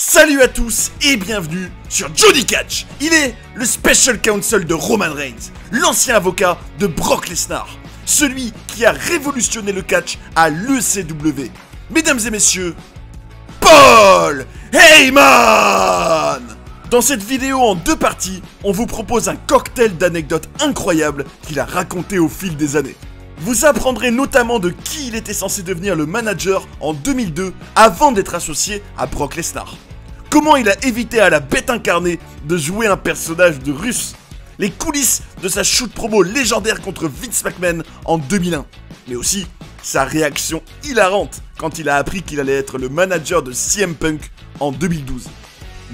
Salut à tous et bienvenue sur Johnny Catch. Il est le Special Counsel de Roman Reigns, l'ancien avocat de Brock Lesnar, celui qui a révolutionné le catch à l'ECW. Mesdames et messieurs, Paul Heyman. Dans cette vidéo en deux parties, on vous propose un cocktail d'anecdotes incroyables qu'il a raconté au fil des années. Vous apprendrez notamment de qui il était censé devenir le manager en 2002 avant d'être associé à Brock Lesnar. Comment il a évité à la bête incarnée de jouer un personnage de russe. Les coulisses de sa shoot promo légendaire contre Vince McMahon en 2001. Mais aussi sa réaction hilarante quand il a appris qu'il allait être le manager de CM Punk en 2012.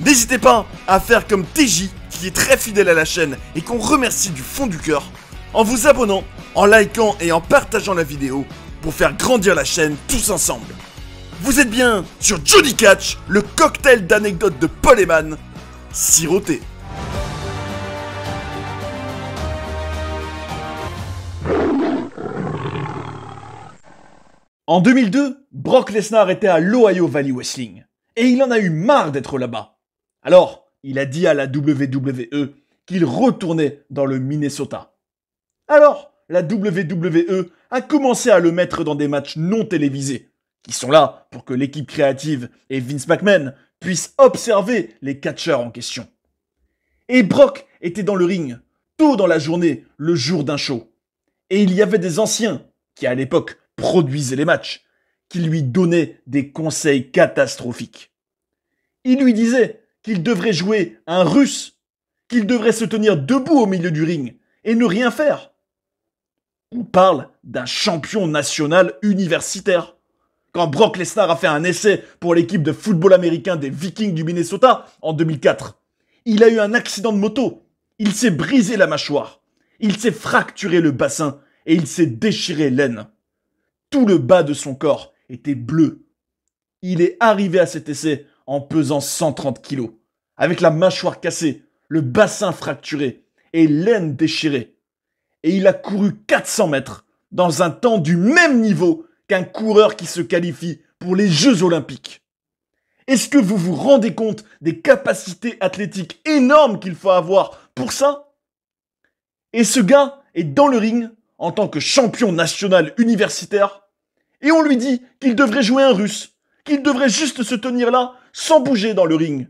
N'hésitez pas à faire comme TJ qui est très fidèle à la chaîne et qu'on remercie du fond du cœur en vous abonnant, en likant et en partageant la vidéo pour faire grandir la chaîne tous ensemble. Vous êtes bien sur Johnny Catch, le cocktail d'anecdotes de Paul Heyman, siroté. En 2002, Brock Lesnar était à l'Ohio Valley Wrestling et il en a eu marre d'être là-bas. Alors, il a dit à la WWE qu'il retournait dans le Minnesota. Alors, la WWE a commencé à le mettre dans des matchs non télévisés, qui sont là pour que l'équipe créative et Vince McMahon puissent observer les catcheurs en question. Et Brock était dans le ring, tôt dans la journée, le jour d'un show. Et il y avait des anciens, qui à l'époque produisaient les matchs, qui lui donnaient des conseils catastrophiques. Ils lui disaient qu'il devrait jouer un russe, qu'il devrait se tenir debout au milieu du ring et ne rien faire. On parle d'un champion national universitaire. Quand Brock Lesnar a fait un essai pour l'équipe de football américain des Vikings du Minnesota en 2004, il a eu un accident de moto. Il s'est brisé la mâchoire. Il s'est fracturé le bassin et il s'est déchiré l'aine. Tout le bas de son corps était bleu. Il est arrivé à cet essai en pesant 130 kilos, avec la mâchoire cassée, le bassin fracturé et l'aine déchirée. Et il a couru 400 mètres dans un temps du même niveau qu'un coureur qui se qualifie pour les Jeux Olympiques. Est-ce que vous vous rendez compte des capacités athlétiques énormes qu'il faut avoir pour ça? Et ce gars est dans le ring en tant que champion national universitaire et on lui dit qu'il devrait jouer un russe, qu'il devrait juste se tenir là sans bouger dans le ring.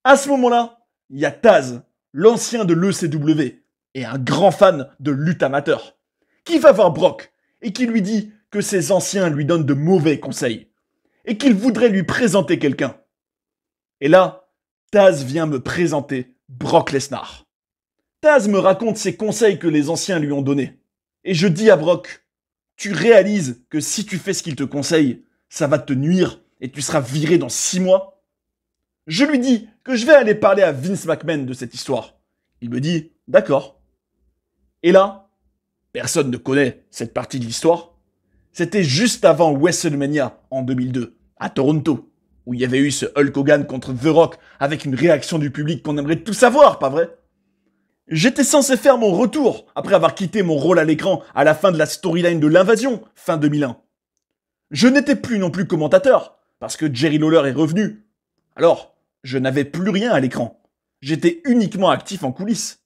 À ce moment-là, il y a Taz, l'ancien de l'ECW, et un grand fan de lutte amateur, qui va voir Brock et qui lui dit que ses anciens lui donnent de mauvais conseils et qu'il voudrait lui présenter quelqu'un. Et là, Taz vient me présenter Brock Lesnar. Taz me raconte ses conseils que les anciens lui ont donnés. Et je dis à Brock, tu réalises que si tu fais ce qu'il te conseille, ça va te nuire et tu seras viré dans 6 mois? Je lui dis que je vais aller parler à Vince McMahon de cette histoire. Il me dit, d'accord. Et là, personne ne connaît cette partie de l'histoire. C'était juste avant WrestleMania en 2002, à Toronto, où il y avait eu ce Hulk Hogan contre The Rock avec une réaction du public qu'on aimerait tout savoir, pas vrai? J'étais censé faire mon retour après avoir quitté mon rôle à l'écran à la fin de la storyline de l'Invasion, fin 2001. Je n'étais plus non plus commentateur, parce que Jerry Lawler est revenu. Alors, je n'avais plus rien à l'écran. J'étais uniquement actif en coulisses.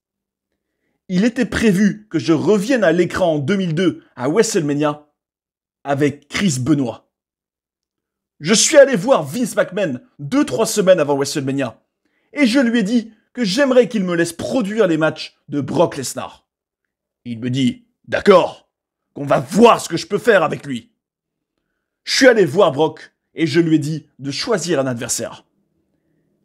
Il était prévu que je revienne à l'écran en 2002 à WrestleMania avec Chris Benoit. Je suis allé voir Vince McMahon 2-3 semaines avant WrestleMania et je lui ai dit que j'aimerais qu'il me laisse produire les matchs de Brock Lesnar. Il me dit « D'accord, qu'on va voir ce que je peux faire avec lui ». Je suis allé voir Brock et je lui ai dit de choisir un adversaire.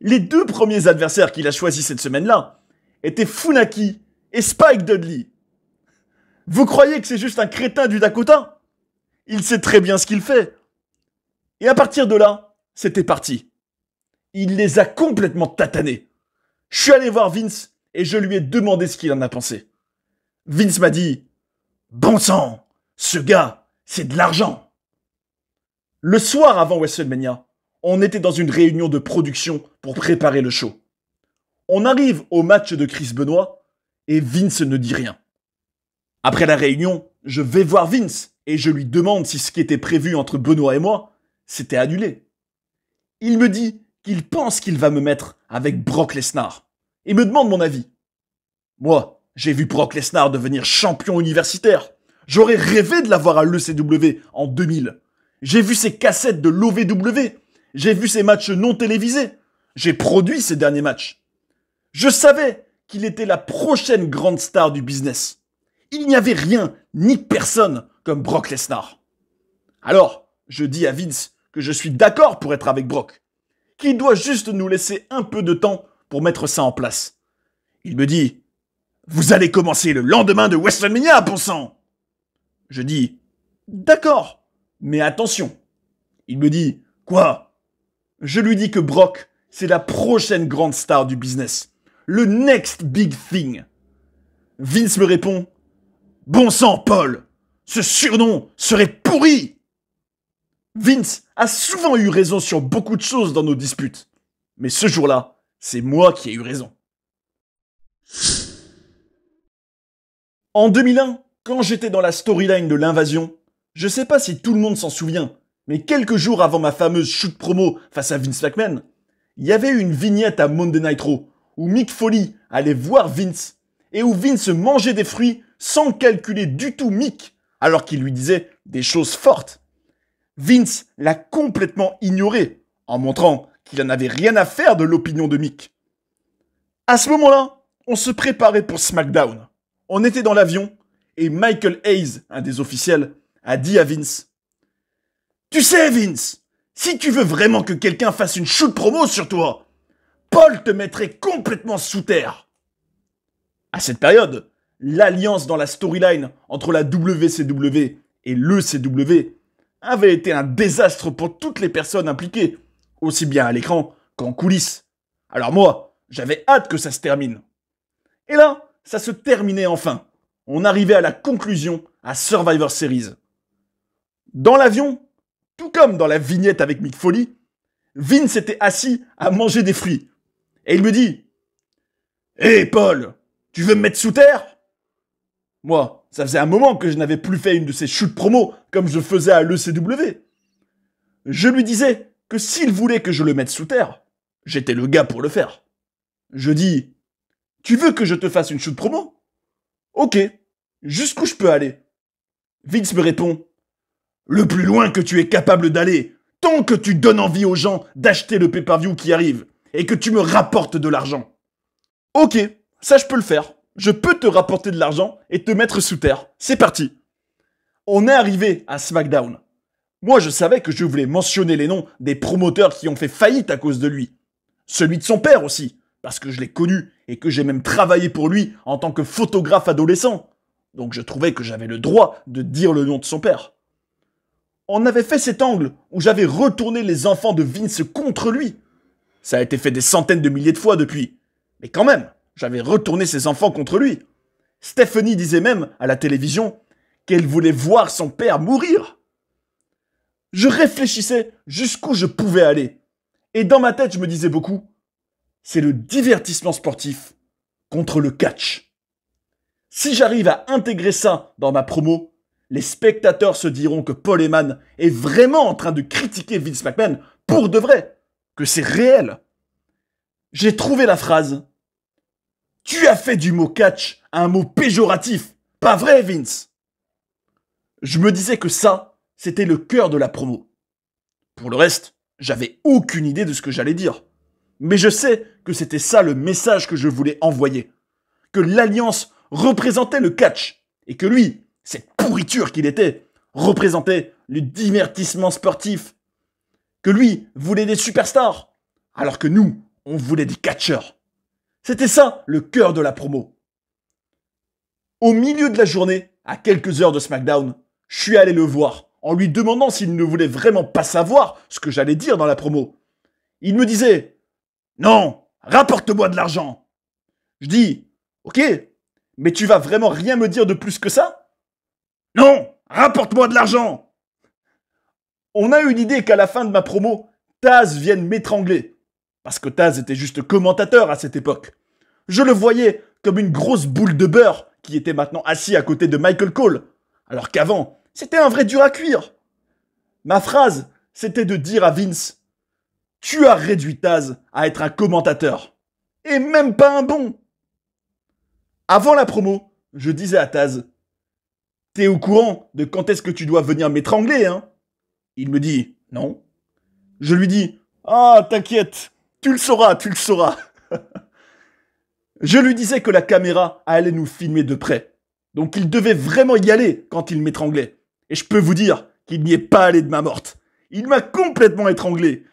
Les 2 premiers adversaires qu'il a choisis cette semaine-là étaient Funaki et Spike Dudley. Vous croyez que c'est juste un crétin du Dakota? Il sait très bien ce qu'il fait. Et à partir de là, c'était parti. Il les a complètement tatanés. Je suis allé voir Vince et je lui ai demandé ce qu'il en a pensé. Vince m'a dit « Bon sang, ce gars, c'est de l'argent !» Le soir avant WrestleMania, on était dans une réunion de production pour préparer le show. On arrive au match de Chris Benoit et Vince ne dit rien. Après la réunion, je vais voir Vince et je lui demande si ce qui était prévu entre Benoit et moi s'était annulé. Il me dit qu'il pense qu'il va me mettre avec Brock Lesnar et me demande mon avis. Moi, j'ai vu Brock Lesnar devenir champion universitaire. J'aurais rêvé de l'avoir à l'ECW en 2000. J'ai vu ses cassettes de l'OVW. J'ai vu ses matchs non télévisés. J'ai produit ses derniers matchs. Je savais qu'il était la prochaine grande star du business. Il n'y avait rien ni personne comme Brock Lesnar. Alors, je dis à Vince que je suis d'accord pour être avec Brock, qu'il doit juste nous laisser un peu de temps pour mettre ça en place. Il me dit « Vous allez commencer le lendemain de WrestleMania, bon sang !» Je dis « D'accord, mais attention !» Il me dit « Quoi ?» Je lui dis que Brock, c'est la prochaine grande star du business. Le next big thing. Vince me répond « Bon sang, Paul, ce surnom serait pourri !» Vince a souvent eu raison sur beaucoup de choses dans nos disputes. Mais ce jour-là, c'est moi qui ai eu raison. En 2001, quand j'étais dans la storyline de l'invasion, je sais pas si tout le monde s'en souvient, mais quelques jours avant ma fameuse shoot promo face à Vince McMahon, il y avait eu une vignette à Monday Night Raw où Mick Foley allait voir Vince et où Vince mangeait des fruits sans calculer du tout Mick alors qu'il lui disait des choses fortes. Vince l'a complètement ignoré en montrant qu'il en avait rien à faire de l'opinion de Mick. À ce moment-là, on se préparait pour SmackDown. On était dans l'avion et Michael Hayes, un des officiels, a dit à Vince « Tu sais Vince, si tu veux vraiment que quelqu'un fasse une shoot promo sur toi, Paul te mettrait complètement sous terre. » À cette période, l'alliance dans la storyline entre la WCW et l'ECW avait été un désastre pour toutes les personnes impliquées, aussi bien à l'écran qu'en coulisses. Alors moi, j'avais hâte que ça se termine. Et là, ça se terminait enfin. On arrivait à la conclusion à Survivor Series. Dans l'avion, tout comme dans la vignette avec Mick Foley, Vince était assis à manger des fruits. Et il me dit « Hé Paul, tu veux me mettre sous terre ?» Moi, ça faisait un moment que je n'avais plus fait une de ces shoots promo comme je faisais à l'ECW. Je lui disais que s'il voulait que je le mette sous terre, j'étais le gars pour le faire. Je dis « Tu veux que je te fasse une shoot promo ? Ok, jusqu'où je peux aller ?» Vince me répond « Le plus loin que tu es capable d'aller, tant que tu donnes envie aux gens d'acheter le pay-per-view qui arrive et que tu me rapportes de l'argent. » Ok, ça je peux le faire. Je peux te rapporter de l'argent et te mettre sous terre. C'est parti. On est arrivé à SmackDown. Moi, je savais que je voulais mentionner les noms des promoteurs qui ont fait faillite à cause de lui. Celui de son père aussi, parce que je l'ai connu et que j'ai même travaillé pour lui en tant que photographe adolescent. Donc je trouvais que j'avais le droit de dire le nom de son père. On avait fait cet angle où j'avais retourné les enfants de Vince contre lui. Ça a été fait des centaines de milliers de fois depuis. Mais quand même, j'avais retourné ses enfants contre lui. Stephanie disait même à la télévision qu'elle voulait voir son père mourir. Je réfléchissais jusqu'où je pouvais aller. Et dans ma tête, je me disais beaucoup, c'est le divertissement sportif contre le catch. Si j'arrive à intégrer ça dans ma promo, les spectateurs se diront que Paul Heyman est vraiment en train de critiquer Vince McMahon pour de vrai, que c'est réel. J'ai trouvé la phrase « Tu as fait du mot catch un mot péjoratif, pas vrai Vince ?» Je me disais que ça, c'était le cœur de la promo. Pour le reste, j'avais aucune idée de ce que j'allais dire. Mais je sais que c'était ça le message que je voulais envoyer. Que l'Alliance représentait le catch et que lui, cette pourriture qu'il était, représentait le divertissement sportif. Que lui voulait des superstars, alors que nous, on voulait des catcheurs. C'était ça le cœur de la promo. Au milieu de la journée, à quelques heures de SmackDown, je suis allé le voir en lui demandant s'il ne voulait vraiment pas savoir ce que j'allais dire dans la promo. Il me disait « Non, rapporte-moi de l'argent !» Je dis « Ok, mais tu vas vraiment rien me dire de plus que ça ?»« Non, rapporte-moi de l'argent !» On a eu l'idée qu'à la fin de ma promo, Taz vienne m'étrangler. Parce que Taz était juste commentateur à cette époque. Je le voyais comme une grosse boule de beurre qui était maintenant assis à côté de Michael Cole. Alors qu'avant, c'était un vrai dur à cuire. Ma phrase, c'était de dire à Vince Tu as réduit Taz à être un commentateur. Et même pas un bon. Avant la promo, je disais à Taz, t'es au courant de quand est-ce que tu dois venir m'étrangler, hein? Il me dit, non. Je lui dis, ah, t'inquiète, tu le sauras, tu le sauras. Je lui disais que la caméra allait nous filmer de près. Donc il devait vraiment y aller quand il m'étranglait. Et je peux vous dire qu'il n'y est pas allé de ma morte. Il m'a complètement étranglé.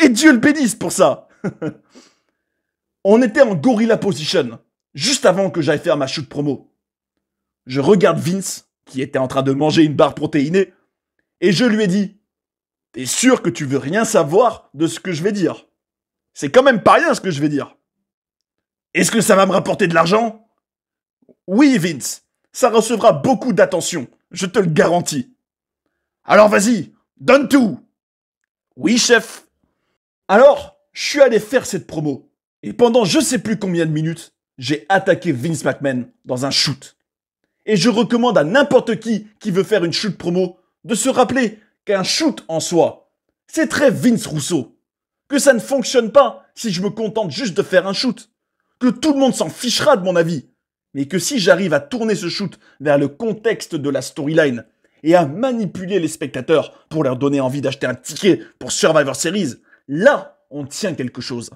Et Dieu le bénisse pour ça. On était en gorilla position, juste avant que j'aille faire ma shoot promo. Je regarde Vince, qui était en train de manger une barre protéinée, et je lui ai dit, t'es sûr que tu veux rien savoir de ce que je vais dire? C'est quand même pas rien ce que je vais dire. Est-ce que ça va me rapporter de l'argent? Oui, Vince, ça recevra beaucoup d'attention, je te le garantis. Alors vas-y, donne tout. Oui, chef. Alors, je suis allé faire cette promo. Et pendant je sais plus combien de minutes, j'ai attaqué Vince McMahon dans un shoot. Et je recommande à n'importe qui veut faire une shoot promo de se rappeler qu'un shoot en soi, c'est très Vince Russo. Que ça ne fonctionne pas si je me contente juste de faire un shoot. Que tout le monde s'en fichera de mon avis. Mais que si j'arrive à tourner ce shoot vers le contexte de la storyline et à manipuler les spectateurs pour leur donner envie d'acheter un ticket pour Survivor Series, là, on tient quelque chose.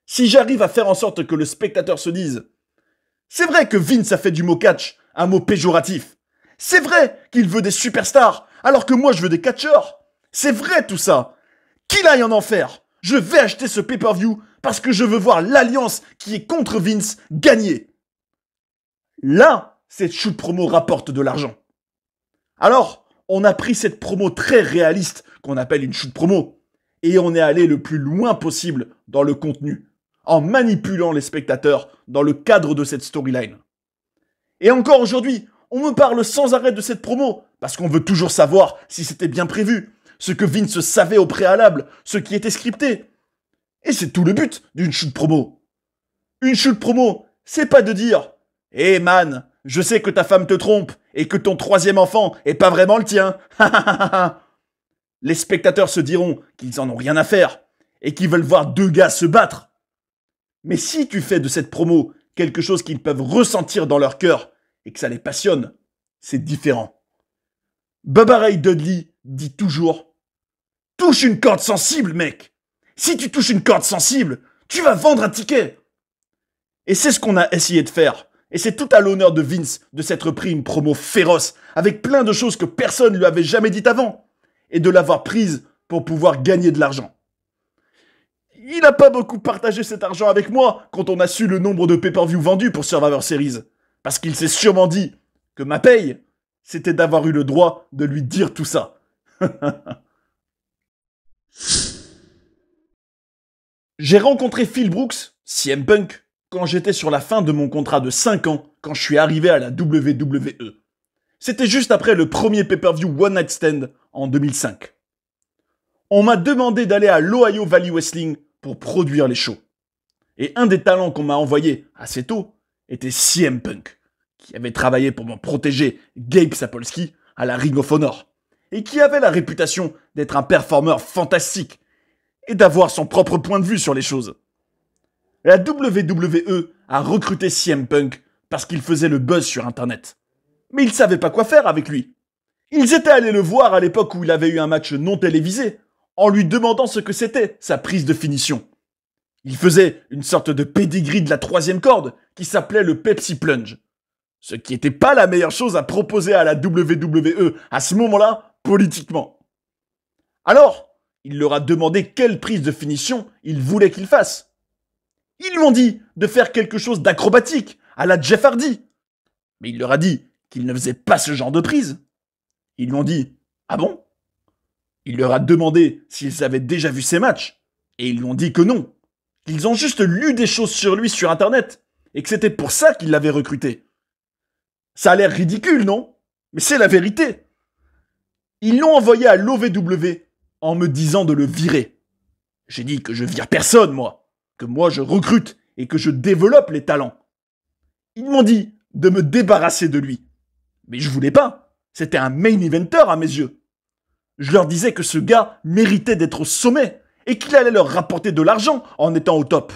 Si j'arrive à faire en sorte que le spectateur se dise « C'est vrai que Vince a fait du mot catch un mot péjoratif. C'est vrai qu'il veut des superstars alors que moi je veux des catcheurs. C'est vrai tout ça. Qu'il aille en enfer. Je vais acheter ce pay-per-view parce que je veux voir l'alliance qui est contre Vince gagner. » Là, cette shoot promo rapporte de l'argent. Alors, on a pris cette promo très réaliste qu'on appelle une shoot promo et on est allé le plus loin possible dans le contenu, en manipulant les spectateurs dans le cadre de cette storyline. Et encore aujourd'hui, on me parle sans arrêt de cette promo, parce qu'on veut toujours savoir si c'était bien prévu, ce que Vince savait au préalable, ce qui était scripté. Et c'est tout le but d'une shoot promo. Une shoot promo, c'est pas de dire « Hé man, je sais que ta femme te trompe et que ton troisième enfant est pas vraiment le tien. » Les spectateurs se diront qu'ils en ont rien à faire et qu'ils veulent voir deux gars se battre. Mais si tu fais de cette promo quelque chose qu'ils peuvent ressentir dans leur cœur et que ça les passionne, c'est différent. Bubba Ray Dudley dit toujours « Touche une corde sensible, mec. Si tu touches une corde sensible, tu vas vendre un ticket. » Et c'est ce qu'on a essayé de faire. Et c'est tout à l'honneur de Vince de s'être pris une promo féroce avec plein de choses que personne ne lui avait jamais dites avant et de l'avoir prise pour pouvoir gagner de l'argent. Il n'a pas beaucoup partagé cet argent avec moi quand on a su le nombre de pay-per-view vendus pour Survivor Series. Parce qu'il s'est sûrement dit que ma paye, c'était d'avoir eu le droit de lui dire tout ça. J'ai rencontré Phil Brooks, CM Punk, quand j'étais sur la fin de mon contrat de 5 ans quand je suis arrivé à la WWE. C'était juste après le premier pay-per-view One Night Stand en 2005. On m'a demandé d'aller à l'Ohio Valley Wrestling pour produire les shows. Et un des talents qu'on m'a envoyé assez tôt était CM Punk, qui avait travaillé pour mon protégé Gabe Sapolsky à la Ring of Honor, et qui avait la réputation d'être un performeur fantastique et d'avoir son propre point de vue sur les choses. La WWE a recruté CM Punk parce qu'il faisait le buzz sur Internet. Mais ils ne savaient pas quoi faire avec lui. Ils étaient allés le voir à l'époque où il avait eu un match non télévisé, en lui demandant ce que c'était sa prise de finition. Il faisait une sorte de pedigree de la troisième corde qui s'appelait le Pepsi Plunge. Ce qui n'était pas la meilleure chose à proposer à la WWE à ce moment-là, politiquement. Alors, il leur a demandé quelle prise de finition ils voulaient qu'il fasse. Ils lui ont dit de faire quelque chose d'acrobatique, à la Jeff Hardy. Mais il leur a dit qu'il ne faisait pas ce genre de prise. Ils lui ont dit « Ah bon ?» Il leur a demandé s'ils avaient déjà vu ses matchs. Et ils lui ont dit que non. Qu'ils ont juste lu des choses sur lui sur Internet. Et que c'était pour ça qu'ils l'avaient recruté. Ça a l'air ridicule, non? Mais c'est la vérité. Ils l'ont envoyé à l'OVW en me disant de le virer. J'ai dit que je vire personne, moi. Que moi je recrute et que je développe les talents. Ils m'ont dit de me débarrasser de lui. Mais je voulais pas. C'était un main eventer à mes yeux. Je leur disais que ce gars méritait d'être au sommet et qu'il allait leur rapporter de l'argent en étant au top.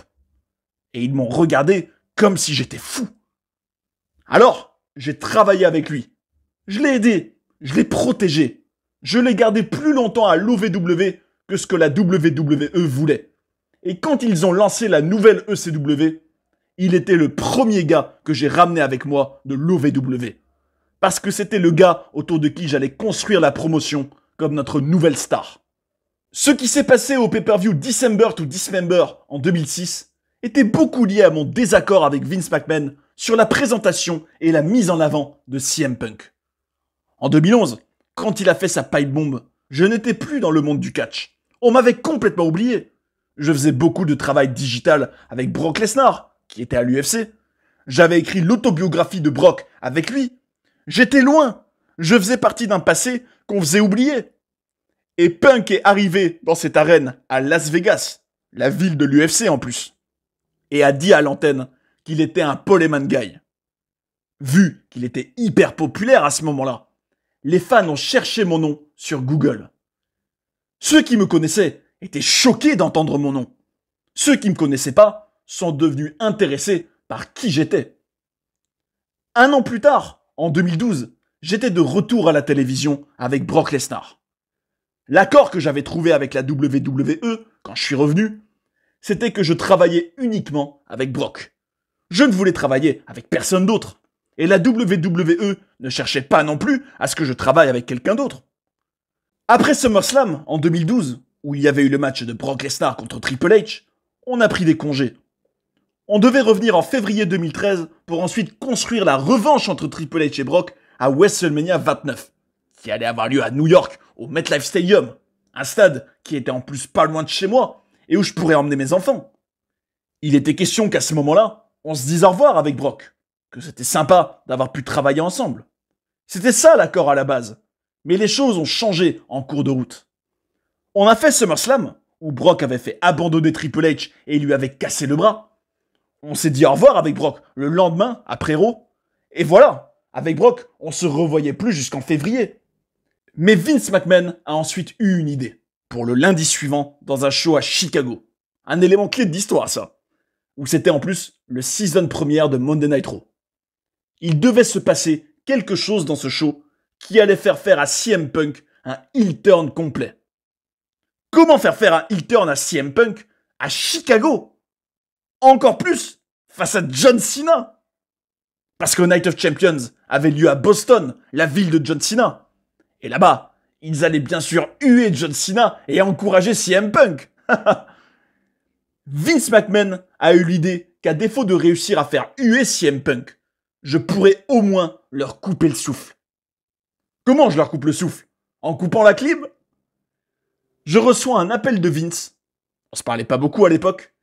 Et ils m'ont regardé comme si j'étais fou. Alors, j'ai travaillé avec lui. Je l'ai aidé, je l'ai protégé. Je l'ai gardé plus longtemps à l'OVW que ce que la WWE voulait. Et quand ils ont lancé la nouvelle ECW, il était le premier gars que j'ai ramené avec moi de l'OVW. Parce que c'était le gars autour de qui j'allais construire la promotion comme notre nouvelle star. Ce qui s'est passé au pay-per-view December to Dismember en 2006 était beaucoup lié à mon désaccord avec Vince McMahon sur la présentation et la mise en avant de CM Punk. En 2011, quand il a fait sa pipe bomb, je n'étais plus dans le monde du catch. On m'avait complètement oublié. Je faisais beaucoup de travail digital avec Brock Lesnar, qui était à l'UFC. J'avais écrit l'autobiographie de Brock avec lui. J'étais loin. Je faisais partie d'un passé qu'on faisait oublier. Et Punk est arrivé dans cette arène à Las Vegas, la ville de l'UFC en plus, et a dit à l'antenne qu'il était un Poleman Guy. Vu qu'il était hyper populaire à ce moment-là, les fans ont cherché mon nom sur Google. Ceux qui me connaissaient étaient choqués d'entendre mon nom. Ceux qui ne me connaissaient pas sont devenus intéressés par qui j'étais. Un an plus tard, en 2012, j'étais de retour à la télévision avec Brock Lesnar. L'accord que j'avais trouvé avec la WWE quand je suis revenu, c'était que je travaillais uniquement avec Brock. Je ne voulais travailler avec personne d'autre. Et la WWE ne cherchait pas non plus à ce que je travaille avec quelqu'un d'autre. Après SummerSlam, en 2012, où il y avait eu le match de Brock Lesnar contre Triple H, on a pris des congés. On devait revenir en février 2013 pour ensuite construire la revanche entre Triple H et Brock à WrestleMania 29, qui allait avoir lieu à New York, au MetLife Stadium, un stade qui était en plus pas loin de chez moi et où je pourrais emmener mes enfants. Il était question qu'à ce moment-là, on se dise au revoir avec Brock, que c'était sympa d'avoir pu travailler ensemble. C'était ça l'accord à la base, mais les choses ont changé en cours de route. On a fait SummerSlam, où Brock avait fait abandonner Triple H et lui avait cassé le bras. On s'est dit au revoir avec Brock le lendemain, après Raw, et voilà, avec Brock, on se revoyait plus jusqu'en février. Mais Vince McMahon a ensuite eu une idée, pour le lundi suivant, dans un show à Chicago. Un élément clé de l'histoire, ça. Où c'était en plus le season première de Monday Night Raw. Il devait se passer quelque chose dans ce show qui allait faire à CM Punk un heel turn complet. Comment faire un heel turn à CM Punk à Chicago? Encore plus face à John Cena. Parce que Night of Champions avait lieu à Boston, la ville de John Cena. Et là-bas, ils allaient bien sûr huer John Cena et encourager CM Punk. Vince McMahon a eu l'idée qu'à défaut de réussir à faire huer CM Punk, je pourrais au moins leur couper le souffle. Comment je leur coupe le souffle? En coupant la clim? Je reçois un appel de Vince. On se parlait pas beaucoup à l'époque.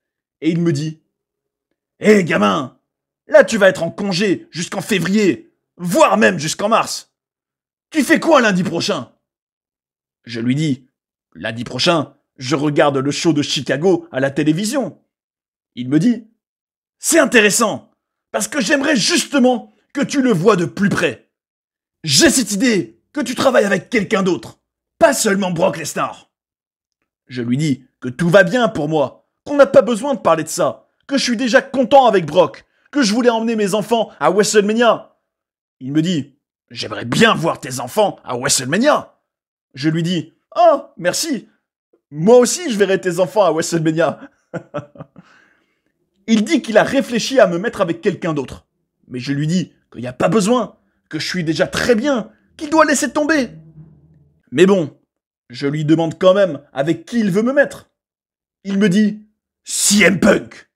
Et il me dit: Hé gamin, là tu vas être en congé jusqu'en février, voire même jusqu'en mars. Tu fais quoi lundi prochain? Je lui dis: lundi prochain, je regarde le show de Chicago à la télévision. Il me dit: c'est intéressant, parce que j'aimerais justement que tu le vois de plus près. J'ai cette idée que tu travailles avec quelqu'un d'autre, pas seulement Brock Lesnar. Je lui dis que tout va bien pour moi, qu'on n'a pas besoin de parler de ça, que je suis déjà content avec Brock, que je voulais emmener mes enfants à WrestleMania. Il me dit: j'aimerais bien voir tes enfants à WrestleMania. Je lui dis: oh, merci. Moi aussi, je verrai tes enfants à WrestleMania. Il dit qu'il a réfléchi à me mettre avec quelqu'un d'autre. Mais je lui dis qu'il n'y a pas besoin, que je suis déjà très bien, qu'il doit laisser tomber. Mais bon, je lui demande quand même avec qui il veut me mettre. Il me dit: CM Punk.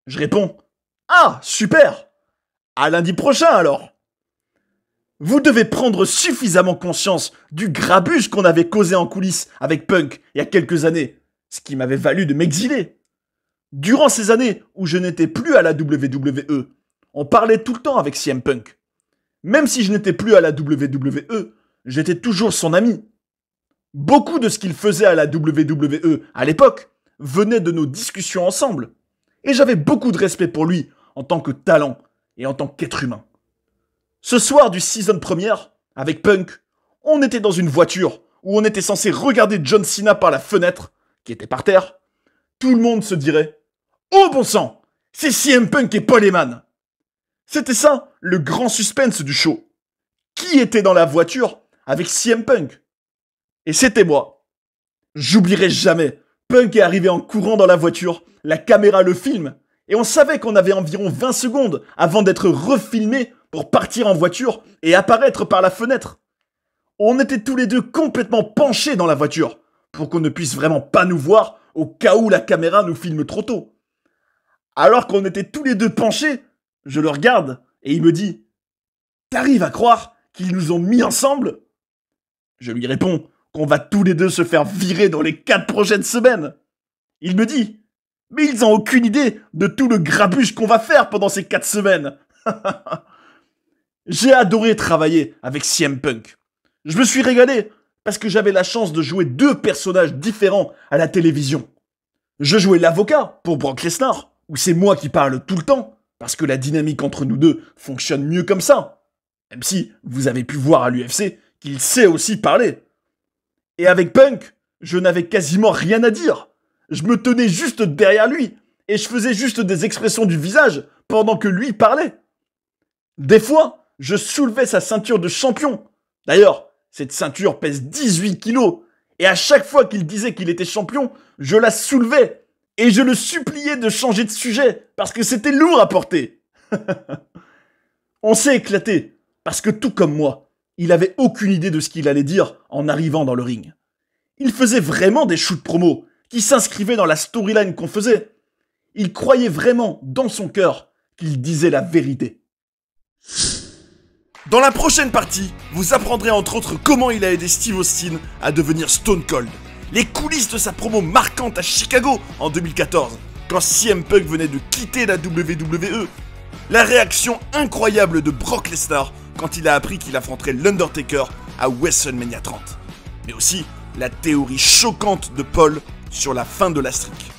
Je réponds: ah, super. À lundi prochain alors. Vous devez prendre suffisamment conscience du grabuge qu'on avait causé en coulisses avec Punk il y a quelques années, ce qui m'avait valu de m'exiler. Durant ces années où je n'étais plus à la WWE, on parlait tout le temps avec CM Punk. Même si je n'étais plus à la WWE, j'étais toujours son ami. Beaucoup de ce qu'il faisait à la WWE à l'époque venait de nos discussions ensemble. Et j'avais beaucoup de respect pour lui en tant que talent et en tant qu'être humain. Ce soir du season première, avec Punk, on était dans une voiture où on était censé regarder John Cena par la fenêtre qui était par terre, tout le monde se dirait « Oh bon sang, c'est CM Punk et Paul Heyman !» C'était ça, le grand suspense du show. Qui était dans la voiture avec CM Punk? Et c'était moi. J'oublierai jamais, Punk est arrivé en courant dans la voiture, la caméra le filme, et on savait qu'on avait environ 20 secondes avant d'être refilmé pour partir en voiture et apparaître par la fenêtre. On était tous les deux complètement penchés dans la voiture, pour qu'on ne puisse vraiment pas nous voir au cas où la caméra nous filme trop tôt. Alors qu'on était tous les deux penchés, je le regarde et il me dit « T'arrives à croire qu'ils nous ont mis ensemble ?» Je lui réponds qu'on va tous les deux se faire virer dans les 4 prochaines semaines. Il me dit « Mais ils ont aucune idée de tout le grabuge qu'on va faire pendant ces 4 semaines. » J'ai adoré travailler avec CM Punk. Je me suis régalé parce que j'avais la chance de jouer 2 personnages différents à la télévision. Je jouais l'avocat pour Brock Lesnar, où c'est moi qui parle tout le temps, parce que la dynamique entre nous deux fonctionne mieux comme ça. Même si vous avez pu voir à l'UFC qu'il sait aussi parler. Et avec Punk, je n'avais quasiment rien à dire. Je me tenais juste derrière lui, et je faisais juste des expressions du visage pendant que lui parlait. Des fois, je soulevais sa ceinture de champion. D'ailleurs, cette ceinture pèse 18 kilos, et à chaque fois qu'il disait qu'il était champion, je la soulevais, et je le suppliais de changer de sujet, parce que c'était lourd à porter. On s'est éclaté, parce que tout comme moi, il avait aucune idée de ce qu'il allait dire en arrivant dans le ring. Il faisait vraiment des shoots promo, qui s'inscrivaient dans la storyline qu'on faisait. Il croyait vraiment, dans son cœur, qu'il disait la vérité. Dans la prochaine partie, vous apprendrez entre autres comment il a aidé Steve Austin à devenir Stone Cold, les coulisses de sa promo marquante à Chicago en 2014, quand CM Punk venait de quitter la WWE, la réaction incroyable de Brock Lesnar quand il a appris qu'il affronterait l'Undertaker à WrestleMania 30, mais aussi la théorie choquante de Paul sur la fin de la streak.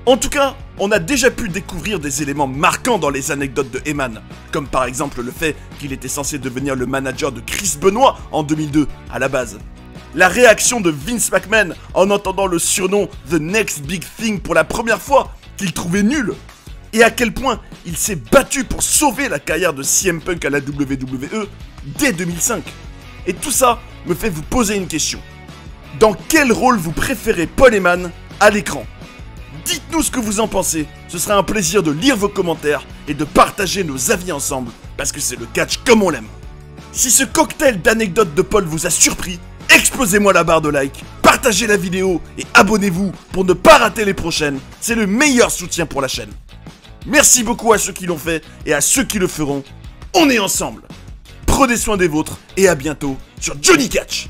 En tout cas, on a déjà pu découvrir des éléments marquants dans les anecdotes de Heyman, comme par exemple le fait qu'il était censé devenir le manager de Chris Benoit en 2002, à la base. La réaction de Vince McMahon en entendant le surnom The Next Big Thing pour la première fois, qu'il trouvait nul. Et à quel point il s'est battu pour sauver la carrière de CM Punk à la WWE dès 2005. Et tout ça me fait vous poser une question. Dans quel rôle vous préférez Paul Heyman à l'écran ? Dites-nous ce que vous en pensez, ce sera un plaisir de lire vos commentaires et de partager nos avis ensemble, parce que c'est le catch comme on l'aime. Si ce cocktail d'anecdotes de Paul vous a surpris, explosez-moi la barre de like, partagez la vidéo et abonnez-vous pour ne pas rater les prochaines, c'est le meilleur soutien pour la chaîne. Merci beaucoup à ceux qui l'ont fait et à ceux qui le feront, on est ensemble. Prenez soin des vôtres et à bientôt sur Johnny Catch.